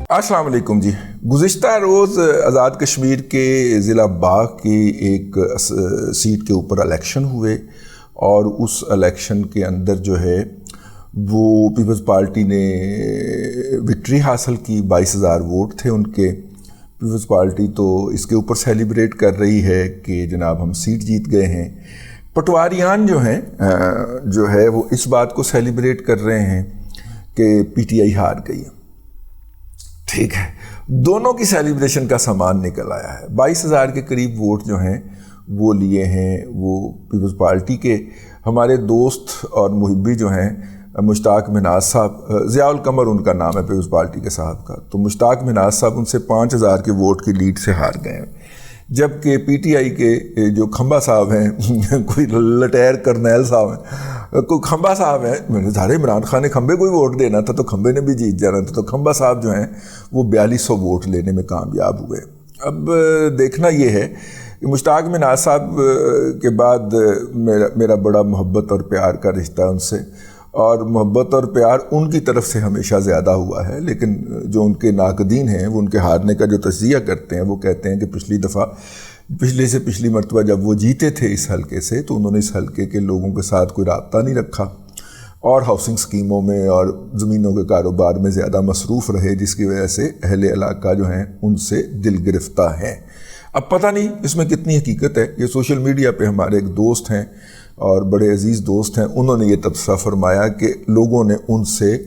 السلام علیکم جی. گزشتہ روز آزاد کشمیر کے ضلع باغ کی ایک سیٹ کے اوپر الیکشن ہوئے اور اس الیکشن کے اندر جو ہے وہ پیپلز پارٹی نے وکٹری حاصل کی. 22,000 ووٹ تھے ان کے. پیپلز پارٹی تو اس کے اوپر سیلیبریٹ کر رہی ہے کہ جناب ہم سیٹ جیت گئے ہیں. پٹواریان جو ہیں جو ہے وہ اس بات کو سیلیبریٹ کر رہے ہیں کہ پی ٹی آئی ہار گئی. ٹھیک ہے, دونوں کی سیلیبریشن کا سامان نکل آیا ہے. 22,000 کے قریب ووٹ جو ہیں وہ لیے ہیں وہ پیپلز پارٹی کے. ہمارے دوست اور محبی جو ہیں مشتاق مناز صاحب, ضیاء القمر ان کا نام ہے پیپلز پارٹی کے صاحب کا, تو مشتاق مناز صاحب ان سے 5,000 کے ووٹ کی لیڈ سے ہار گئے ہیں. جبکہ پی ٹی آئی کے جو کھمبا صاحب ہیں کوئی لٹیر کرنیل صاحب ہیں, کوئی کھمبا صاحب ہیں, میں نے ظاہر عمران خان نے کھمبے کو ہی ووٹ دینا تھا تو کھمبے نے بھی جیت جانا تھا, تو کھمبا صاحب جو ہیں وہ 4200 ووٹ لینے میں کامیاب ہوئے. اب دیکھنا یہ ہے کہ مشتاق مناز صاحب کے بعد میرا بڑا محبت اور پیار کا رشتہ ان سے, اور محبت اور پیار ان کی طرف سے ہمیشہ زیادہ ہوا ہے. لیکن جو ان کے ناقدین ہیں وہ ان کے ہارنے کا جو تجزیہ کرتے ہیں وہ کہتے ہیں کہ پچھلی مرتبہ جب وہ جیتے تھے اس حلقے سے تو انہوں نے اس حلقے کے لوگوں کے ساتھ کوئی رابطہ نہیں رکھا اور ہاؤسنگ سکیموں میں اور زمینوں کے کاروبار میں زیادہ مصروف رہے, جس کی وجہ سے اہل علاقہ جو ہیں ان سے دل گرفتہ ہیں. اب پتہ نہیں اس میں کتنی حقیقت ہے. یہ سوشل میڈیا پہ ہمارے ایک دوست ہیں اور بڑے عزیز دوست ہیں, انہوں نے یہ تبصرہ فرمایا کہ لوگوں نے ان سے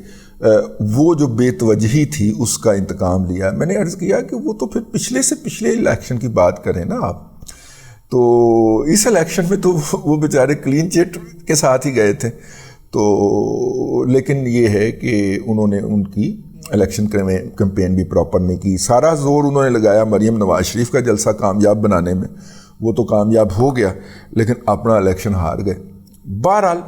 وہ جو بے توجہی تھی اس کا انتقام لیا. میں نے عرض کیا کہ وہ تو پھر پچھلے الیکشن کی بات کریں نا آپ, تو اس الیکشن میں تو وہ بیچارے کلین چٹ کے ساتھ ہی گئے تھے. تو لیکن یہ ہے کہ انہوں نے ان کی الیکشن کیمپین بھی پراپر نہیں کی. سارا زور انہوں نے لگایا مریم نواز شریف کا جلسہ کامیاب بنانے میں, وہ تو کامیاب ہو گیا لیکن اپنا الیکشن ہار گئے. بہرحال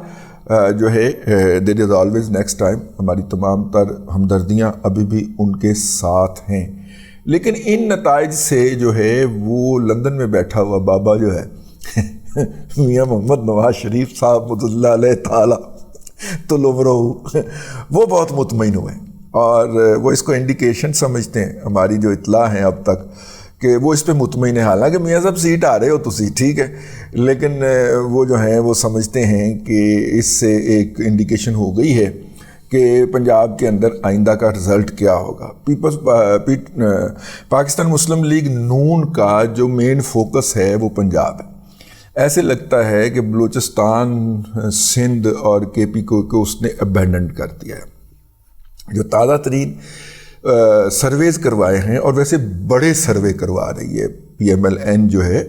جو ہے دیر از آلویز نیکسٹ ٹائم. ہماری تمام تر ہمدردیاں ابھی بھی ان کے ساتھ ہیں. لیکن ان نتائج سے جو ہے وہ لندن میں بیٹھا ہوا بابا جو ہے میاں محمد نواز شریف صاحب مد اللہ علیہ تعالی تو لمرو وہ بہت مطمئن ہوئے اور وہ اس کو انڈیکیشن سمجھتے ہیں. ہماری جو اطلاع ہیں اب تک کہ وہ اس پہ مطمئن ہے. حالانکہ میاں صاحب سیٹ آ رہے ہو تسی ٹھیک ہے, لیکن وہ جو ہیں وہ سمجھتے ہیں کہ اس سے ایک انڈیکیشن ہو گئی ہے کہ پنجاب کے اندر آئندہ کا رزلٹ کیا ہوگا. پاکستان مسلم لیگ نون کا جو مین فوکس ہے وہ پنجاب ہے. ایسے لگتا ہے کہ بلوچستان, سندھ اور کے پی کو اس نے ابینڈن کر دیا ہے. جو تازہ ترین سرویز کروائے ہیں, اور ویسے بڑے سروے کروا رہی ہے پی ایم ایل این جو ہے,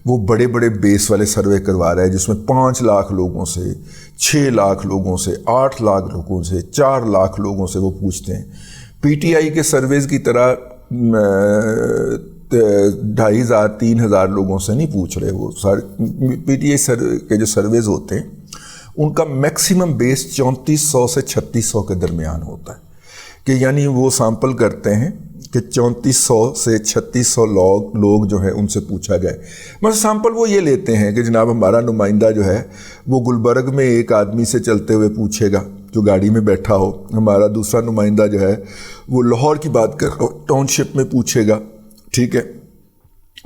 وہ بڑے بیس والے سروے کروا رہا ہے جس میں 5 لاکھ لوگوں سے, 6 لاکھ لوگوں سے, 8 لاکھ لوگوں سے, 4 لاکھ لوگوں سے وہ پوچھتے ہیں. پی ٹی آئی کے سرویز کی طرح 2,500-3,000 لوگوں سے نہیں پوچھ رہے. وہ پی ٹی آئی کے جو سرویز ہوتے ہیں ان کا میکسیمم بیس 3400 سے 3600 کے درمیان ہوتا ہے, کہ یعنی وہ سامپل کرتے ہیں کہ 3400 سے 3600 لوگ جو ہیں ان سے پوچھا جائے. مثلا سامپل وہ یہ لیتے ہیں کہ جناب ہمارا نمائندہ جو ہے وہ گلبرگ میں ایک آدمی سے چلتے ہوئے پوچھے گا جو گاڑی میں بیٹھا ہو, ہمارا دوسرا نمائندہ جو ہے وہ لاہور کی بات کر رہا ہو ٹاؤن شپ میں پوچھے گا, ٹھیک ہے,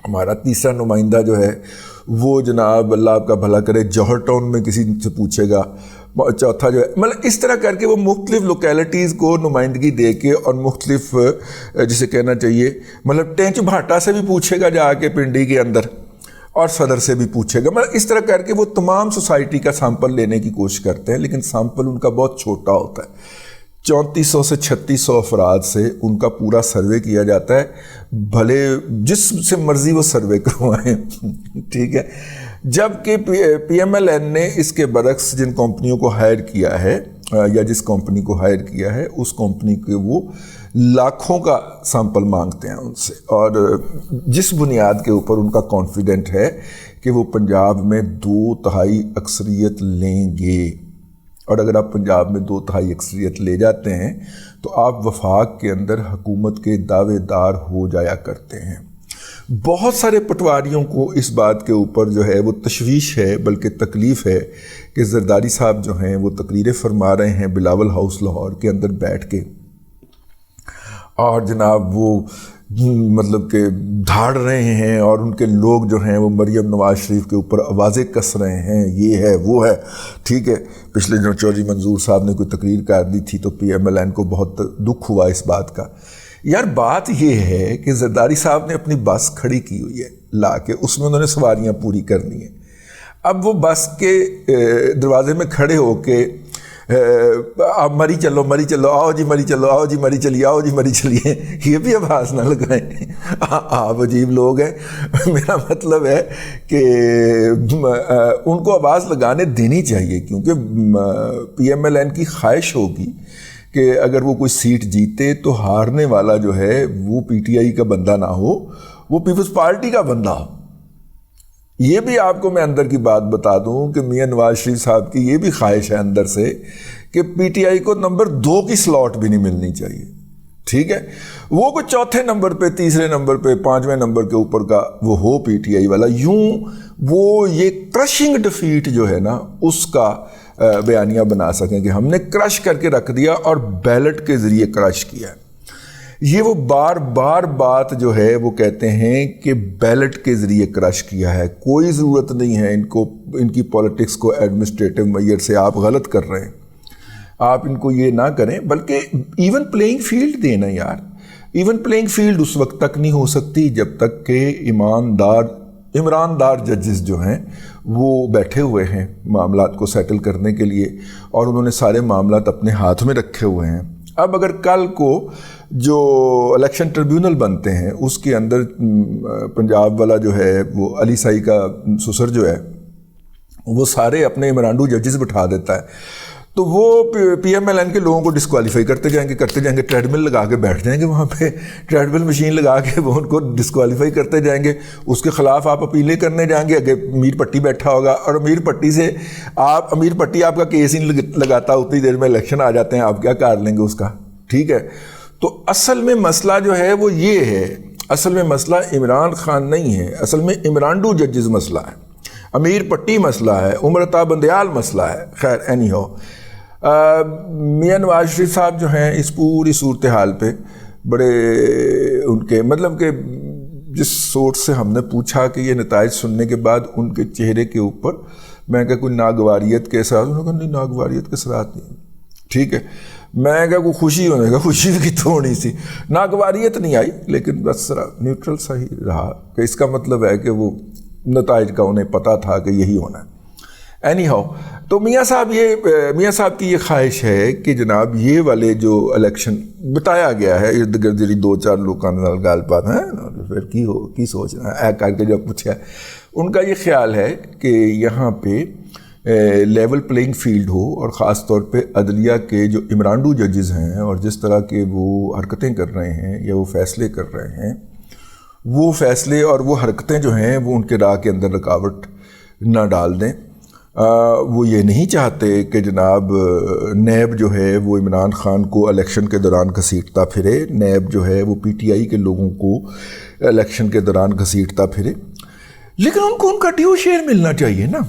ہمارا تیسرا نمائندہ جو ہے وہ جناب اللہ آپ کا بھلا کرے جوہر ٹاؤن میں کسی سے پوچھے گا, چوتھا جو ہے مطلب اس طرح کر کے وہ مختلف لوکیلٹیز کو نمائندگی دے کے اور مختلف جسے کہنا چاہیے مطلب ٹینچ بھاٹا سے بھی پوچھے گا جا کے پنڈی کے اندر, اور صدر سے بھی پوچھے گا. مطلب اس طرح کر کے وہ تمام سوسائٹی کا سیمپل لینے کی کوشش کرتے ہیں, لیکن سیمپل ان کا بہت چھوٹا ہوتا ہے. 3400 سے 3600 افراد سے ان کا پورا سروے کیا جاتا ہے, بھلے جس سے مرضی وہ سروے کروائیں ٹھیک ہے. جبکہ پی ایم ایل این نے اس کے برعکس جن کمپنیوں کو ہائر کیا ہے یا جس کمپنی کو ہائر کیا ہے اس کمپنی کے وہ لاکھوں کا سیمپل مانگتے ہیں ان سے, اور جس بنیاد کے اوپر ان کا کانفیڈنٹ ہے کہ وہ پنجاب میں 2/3 اکثریت لیں گے. اور اگر آپ پنجاب میں 2/3 اکثریت لے جاتے ہیں تو آپ وفاق کے اندر حکومت کے دعوے دار ہو جایا کرتے ہیں. بہت سارے پٹواریوں کو اس بات کے اوپر جو ہے وہ تشویش ہے, بلکہ تکلیف ہے کہ زرداری صاحب جو ہیں وہ تقریریں فرما رہے ہیں بلاول ہاؤس لاہور کے اندر بیٹھ کے, اور جناب وہ مطلب کہ دھاڑ رہے ہیں، اور ان کے لوگ جو ہیں وہ مریم نواز شریف کے اوپر آوازیں کس رہے ہیں، یہ ہے وہ ہے، ٹھیک ہے۔ پچھلے دنوں چودھری منظور صاحب نے کوئی تقریر کر دی تھی تو پی ایم ایل این کو بہت دکھ ہوا اس بات کا۔ یار بات یہ ہے کہ زرداری صاحب نے اپنی بس کھڑی کی ہوئی ہے لا کے، اس میں انہوں نے سواریاں پوری کرنی ہیں۔ اب وہ بس کے دروازے میں کھڑے ہو کے آپ مری چلو مری چلو، آؤ جی مری چلو، آؤ جی مری چلیے، آؤ جی مری چلیے، یہ بھی آواز نہ لگائیں۔ آپ عجیب لوگ ہیں۔ میرا مطلب ہے کہ ان کو آواز لگانے دینی چاہیے، کیونکہ پی ایم ایل این کی خواہش ہوگی کہ اگر وہ کوئی سیٹ جیتے تو ہارنے والا جو ہے وہ پی ٹی آئی کا بندہ نہ ہو، وہ پیپلز پارٹی کا بندہ ہو۔ یہ بھی آپ کو میں اندر کی بات بتا دوں کہ میاں نواز شریف صاحب کی یہ بھی خواہش ہے اندر سے کہ پی ٹی آئی کو نمبر 2 کی سلاٹ بھی نہیں ملنی چاہیے، ٹھیک ہے۔ وہ کوئی چوتھے نمبر پہ، تیسرے نمبر پہ، 5ویں نمبر کے اوپر کا وہ ہو پی ٹی آئی والا، یوں وہ یہ کرشنگ ڈیفیٹ جو ہے نا اس کا بیانیہ بنا سکیں کہ ہم نے کرش کر کے رکھ دیا اور بیلٹ کے ذریعے کرش کیا ہے۔ یہ وہ بار بار بات جو ہے وہ کہتے ہیں کہ بیلٹ کے ذریعے کرش کیا ہے، کوئی ضرورت نہیں ہے ان کی پولیٹکس کو ایڈمنسٹریٹو میئر سے، آپ غلط کر رہے ہیں، آپ ان کو یہ نہ کریں، بلکہ ایون پلینگ فیلڈ دینا یار۔ ایون پلینگ فیلڈ اس وقت تک نہیں ہو سکتی جب تک کہ عمراندار ججز جو ہیں وہ بیٹھے ہوئے ہیں معاملات کو سیٹل کرنے کے لیے، اور انہوں نے سارے معاملات اپنے ہاتھ میں رکھے ہوئے ہیں۔ اب اگر کل کو جو الیکشن ٹریبیونل بنتے ہیں اس کے اندر پنجاب والا جو ہے وہ علی سائی کا سسر جو ہے وہ سارے اپنے عمرانڈو ججز بٹھا دیتا ہے، تو وہ پی ایم ایل این کے لوگوں کو ڈسکوالیفائی کرتے جائیں گے، ٹریڈ مل لگا کے بیٹھ جائیں گے وہاں پہ، ٹریڈ مل مشین لگا کے وہ ان کو ڈسکوالیفائی کرتے جائیں گے، اس کے خلاف آپ اپیلیں کرنے جائیں گے، اگر امیر پٹی بیٹھا ہوگا، اور امیر پٹی آپ کا کیس ہی لگاتا، اتنی دیر میں الیکشن آ جاتے ہیں، آپ کیا کر لیں گے اس کا، ٹھیک ہے۔ تو اصل میں مسئلہ جو ہے وہ یہ ہے، اصل میں مسئلہ عمران خان نہیں ہے، اصل میں عمرانڈو ججز مسئلہ ہے، امیر پٹی مسئلہ ہے، عمرتا بندیال مسئلہ ہے۔ خیر اینی ہو، میاں نواز شریف صاحب جو ہیں اس پوری صورتحال پہ بڑے ان کے مطلب کہ جس سوچ سے ہم نے پوچھا کہ یہ نتائج سننے کے بعد ان کے چہرے کے اوپر میں کہا کوئی ناگواریت کے اثرات، انہوں نے کہا نہیں ناگواریت کے اثرات نہیں، ٹھیک ہے۔ میں کہا کوئی خوشی ہونے کا، خوشی کی تو ہونی سی، ناگواریت نہیں آئی، لیکن بس ذرا نیوٹرل سا ہی رہا کہ اس کا مطلب ہے کہ وہ نتائج کا انہیں پتہ تھا کہ یہی ہونا ہے۔ اینی ہاؤ، تو میاں صاحب کی یہ خواہش ہے کہ جناب یہ والے جو الیکشن بتایا گیا ہے، ارد گرد جی 2-4 لوگوں نال گل بات ہیں پھر کی سوچ رہا ہے کر کے جو پوچھا، ان کا یہ خیال ہے کہ یہاں پہ لیول پلینگ فیلڈ ہو، اور خاص طور پہ عدلیہ کے جو عمرانڈو ججز ہیں اور جس طرح کے وہ حرکتیں کر رہے ہیں یا وہ فیصلے کر رہے ہیں، وہ فیصلے اور وہ حرکتیں جو ہیں وہ ان کے راہ کے اندر رکاوٹ نہ ڈال دیں۔ وہ یہ نہیں چاہتے کہ جناب نیب جو ہے وہ عمران خان کو الیکشن کے دوران گھسیٹتا پھرے، نیب جو ہے وہ پی ٹی آئی کے لوگوں کو الیکشن کے دوران گھسیٹتا پھرے، لیکن ان کو ان کا ڈیو شیئر ملنا چاہیے نا۔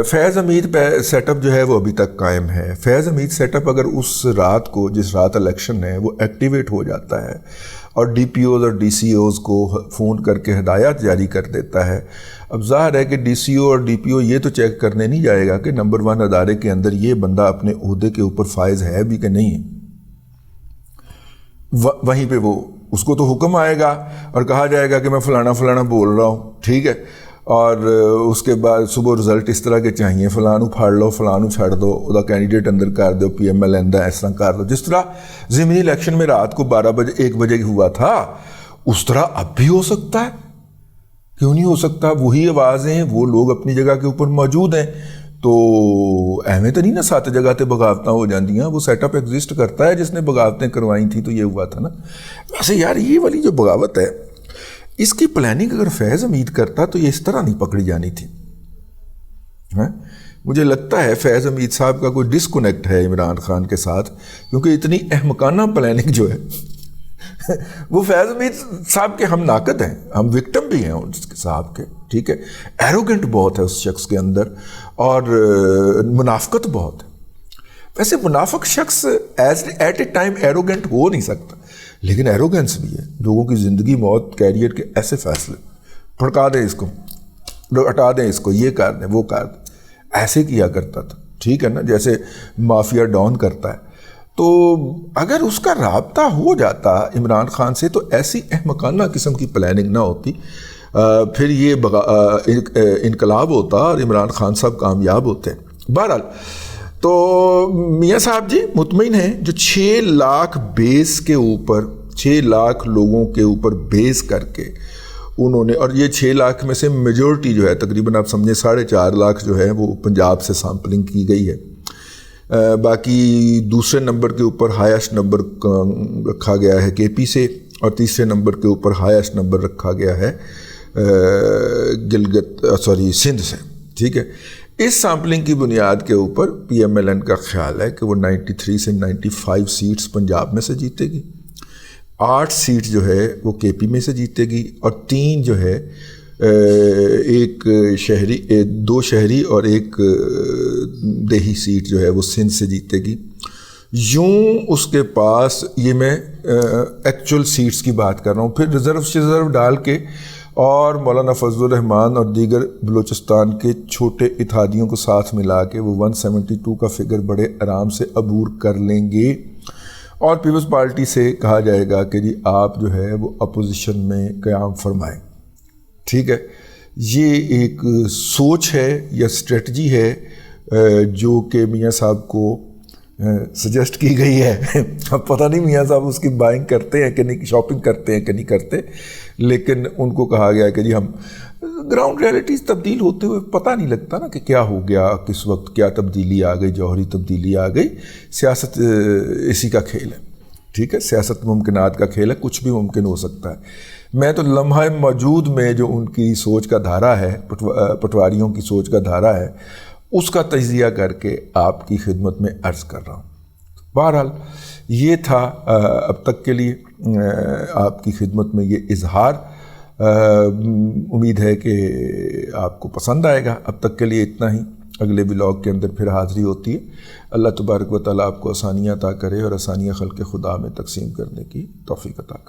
فیض حمید سیٹ اپ جو ہے وہ ابھی تک قائم ہے۔ فیض حمید سیٹ اپ اگر اس رات کو جس رات الیکشن ہے وہ ایکٹیویٹ ہو جاتا ہے اور ڈی پی اوز اور ڈی سی اوز کو فون کر کے ہدایات جاری کر دیتا ہے، اب ظاہر ہے کہ ڈی سی او اور ڈی پی او یہ تو چیک کرنے نہیں جائے گا کہ نمبر 1 ادارے کے اندر یہ بندہ اپنے عہدے کے اوپر فائز ہے بھی کہ نہیں ہے، وہیں پہ وہ اس کو تو حکم آئے گا اور کہا جائے گا کہ میں فلانا بول رہا ہوں، ٹھیک ہے، اور اس کے بعد صبح رزلٹ اس طرح کے چاہیے، فلانو پھاڑ لو، فلانو چھڑ دو، ادا کینڈیڈیٹ اندر کر دو، پی ایم ایل این دا اس طرح کر دو، جس طرح ضمنی الیکشن میں رات کو 12 بجے 1 بجے ہوا تھا اس طرح اب بھی ہو سکتا ہے، کیوں نہیں ہو سکتا؟ وہی آوازیں، وہ لوگ اپنی جگہ کے اوپر موجود ہیں، تو اہمیت نہیں نا 7 جگہ تے بغاوتیں ہو جاندیاں، وہ سیٹ اپ ایگزسٹ کرتا ہے، جس نے بغاوتیں کروائی تھیں تو یہ ہوا تھا نا۔ ویسے یار یہ والی جو بغاوت ہے اس کی پلاننگ اگر فیض حمید کرتا تو یہ اس طرح نہیں پکڑی جانی تھی۔ مجھے لگتا ہے فیض حمید صاحب کا کوئی ڈسکنیکٹ ہے عمران خان کے ساتھ، کیونکہ اتنی احمقانہ پلاننگ جو ہے وہ فیض حمید صاحب کے ہم ناقد ہیں، ہم وکٹم بھی ہیں اس کے صاحب کے، ٹھیک ہے، ایروگنٹ بہت ہے اس شخص کے اندر اور منافقت بہت ہے۔ ویسے منافق شخص ایٹ اے ٹائم ایروگنٹ ہو نہیں سکتا، لیکن ایروگنس بھی ہے، لوگوں کی زندگی موت کیریئر کے ایسے فیصلے، پھڑکا دیں اس کو، ہٹا دیں اس کو، یہ کر دیں وہ کر دیں، ایسے کیا کرتا تھا، ٹھیک ہے نا، جیسے مافیا ڈان کرتا ہے۔ تو اگر اس کا رابطہ ہو جاتا عمران خان سے تو ایسی احمقانہ قسم کی پلاننگ نہ ہوتی، پھر یہ انقلاب ہوتا اور عمران خان صاحب کامیاب ہوتے ہیں۔ بہرحال تو میاں صاحب جی مطمئن ہیں، جو 6 لاکھ بیس کے اوپر، 6 لاکھ لوگوں کے اوپر بیس کر کے انہوں نے، اور یہ 6 لاکھ میں سے میجورٹی جو ہے تقریباً آپ سمجھیں 4.5 لاکھ جو ہے وہ پنجاب سے سیمپلنگ کی گئی ہے، باقی دوسرے نمبر کے اوپر ہائیسٹ نمبر رکھا گیا ہے کے پی سے، اور تیسرے نمبر کے اوپر ہائیسٹ نمبر رکھا گیا ہے سندھ سے، ٹھیک ہے۔ اس سیمپلنگ کی بنیاد کے اوپر پی ایم ایل این کا خیال ہے کہ وہ 93 سے 95 سیٹس پنجاب میں سے جیتے گی، 8 سیٹ جو ہے وہ کے پی میں سے جیتے گی، اور 3 جو ہے ایک شہری، 2 شہری اور ایک دیہی سیٹ جو ہے وہ سندھ سے جیتے گی۔ یوں اس کے پاس، یہ میں ایکچول سیٹس کی بات کر رہا ہوں، پھر ریزرو ڈال کے اور مولانا فضل الرحمان اور دیگر بلوچستان کے چھوٹے اتحادیوں کو ساتھ ملا کے وہ 172 کا فگر بڑے آرام سے عبور کر لیں گے، اور پیپلز پارٹی سے کہا جائے گا کہ جی آپ جو ہے وہ اپوزیشن میں قیام فرمائیں، ٹھیک ہے۔ یہ ایک سوچ ہے یا اسٹریٹجی ہے جو کہ میاں صاحب کو سجیسٹ کی گئی ہے۔ اب پتہ نہیں میاں صاحب اس کی بائنگ کرتے ہیں کہ نہیں، شاپنگ کرتے ہیں کہ نہیں کرتے، لیکن ان کو کہا گیا کہ جی ہم گراؤنڈ ریئلٹیز تبدیل ہوتے ہوئے پتہ نہیں لگتا نا کہ کیا ہو گیا، کس وقت کیا تبدیلی آ گئی، جوہری تبدیلی آ گئی۔ سیاست اسی کا کھیل ہے، ٹھیک ہے، سیاست ممکنات کا کھیل ہے، کچھ بھی ممکن ہو سکتا ہے۔ میں تو لمحہ موجود میں جو ان کی سوچ کا دھارا ہے، پٹواریوں کی سوچ کا دھارا ہے، اس کا تجزیہ کر کے آپ کی خدمت میں عرض کر رہا ہوں۔ بہرحال یہ تھا اب تک کے لیے آپ کی خدمت میں یہ اظہار، امید ہے کہ آپ کو پسند آئے گا۔ اب تک کے لیے اتنا ہی، اگلے ولاگ کے اندر پھر حاضری ہوتی ہے۔ اللہ تبارک و تعالیٰ آپ کو آسانیاں عطا کرے اور آسانیاں خلق خدا میں تقسیم کرنے کی توفیق عطا کرے۔